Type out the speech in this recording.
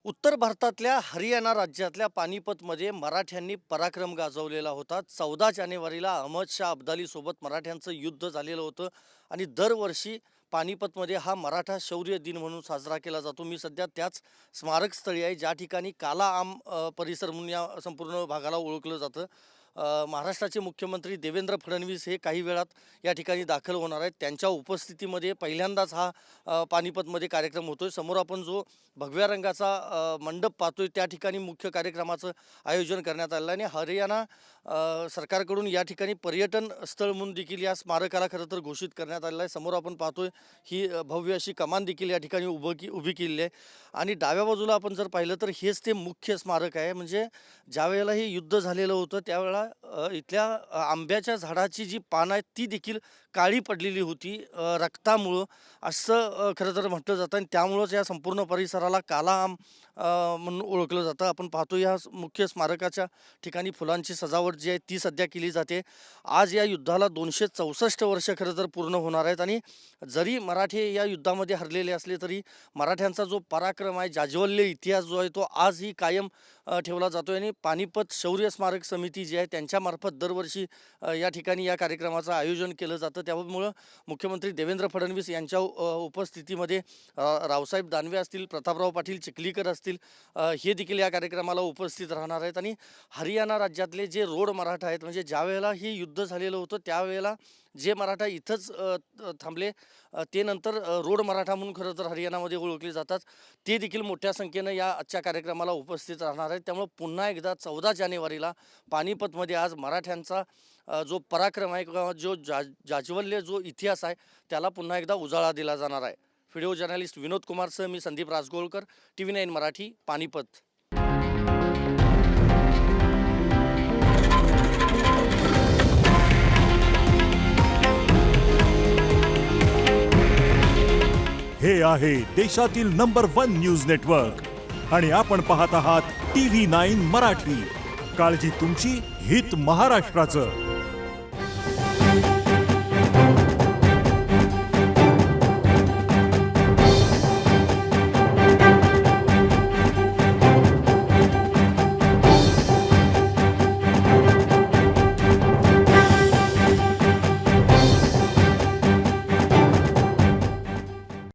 उत्तर भारतातल्या हरियाणा राज्यातल्या पानिपतमध्ये मराठ्यांनी पराक्रम गाजवलेला होता. 14 जानेवारीला अहमद शाह अब्दालीसोबत मराठ्यांचं युद्ध झालेलं होतं आणि दरवर्षी पानिपतमध्ये हा मराठा शौर्य दिन म्हणून साजरा केला जातो. मी सध्या त्याच स्मारकस्थळी आहे, ज्या ठिकाणी काला आम परिसर म्हणून या संपूर्ण भागाला ओळखलं जातं. महाराष्ट्राचे मुख्यमंत्री देवेंद्र फडणवीस हे काही वेळात या ठिकाणी दाखल होणार आहेत. त्यांच्या उपस्थितीमध्ये पहिल्यांदाच हा पानिपतमध्ये कार्यक्रम होतोय. समोर आपण जो भगव्या रंगाचा मंडप पाहतोय, त्या ठिकाणी मुख्य कार्यक्रमाचं आयोजन करण्यात आलेलं आहे आणि हरियाणा सरकारकडून या ठिकाणी पर्यटन स्थळ म्हणून देखील या स्मारकाला खरं तर घोषित करण्यात आलेलं आहे. समोर आपण पाहतोय ही भव्य अशी कमान देखील या ठिकाणी उभी केलेली आहे आणि डाव्या बाजूला आपण जर पाहिलं तर हेच ते मुख्य स्मारक आहे. म्हणजे ज्यावेळेला हे युद्ध झालेलं होतं त्यावेळेला इथल्या आंब्याच्या झाडाची जी पानं आहेत ती देखील काळी पडलेली होती रक्तामुळं, असं खरं तर म्हटलं जातं आणि त्यामुळंच या संपूर्ण परिसराला काला आम म्हणून ओळखलं जातं. आपण पाहतो या मुख्य स्मारकाच्या ठिकाणी फुलांची सजावट जी आहे ती सध्या केली जाते. आज या युद्धाला 264 वर्ष खरं तर पूर्ण होणार आहेत आणि जरी मराठे या युद्धामध्ये हरलेले असले तरी मराठ्यांचा जो पराक्रम आहे, जाज्वल्य इतिहास जो आहे तो आजही कायम ठेवला जातो आणि पानिपत शौर्य स्मारक समिती जी आहे त्यांच्यामार्फत दरवर्षी या ठिकाणी या कार्यक्रमाचं आयोजन केलं जातं. त्यामुळं मुख्यमंत्री देवेंद्र फडणवीस यांच्या उपस्थितीमध्ये रावसाहेब दानवे असतील, प्रतापराव पाटील चिखलीकर असतील, हे देखील या कार्यक्रमाला उपस्थित राहणार आहेत. आणि हरियाणा राज्यातले जे रोड मराठा आहेत, म्हणजे ज्या वेळेला हे युद्ध झालेलं होतं त्यावेळेला जे मराठा इथंच थांबले ते नंतर रोड मराठा म्हणून खरं तर हरियाणामध्ये ओळखले जातात, ते देखील मोठ्या संख्येनं या आजच्या कार्यक्रमाला उपस्थित राहणार आहेत. त्यामुळे पुन्हा एकदा 14 जानेवारीला पानिपतमध्ये आज मराठ्यांचा जो पराक्रम आहे किंवा जो जाज्वल्य जो इतिहास आहे त्याला पुन्हा एकदा उजाळा दिला जाणार आहे. व्हिडिओ जर्नलिस्ट विनोद कुमारसह मी संदीप राजगोळकर, TV9 मराठी, पानिपत. हे आहे देशातील नंबर 1 न्यूज नेटवर्क आणि आपण पाहत आहात TV9 मराठी. काळजी तुमची, हित महाराष्ट्राचं.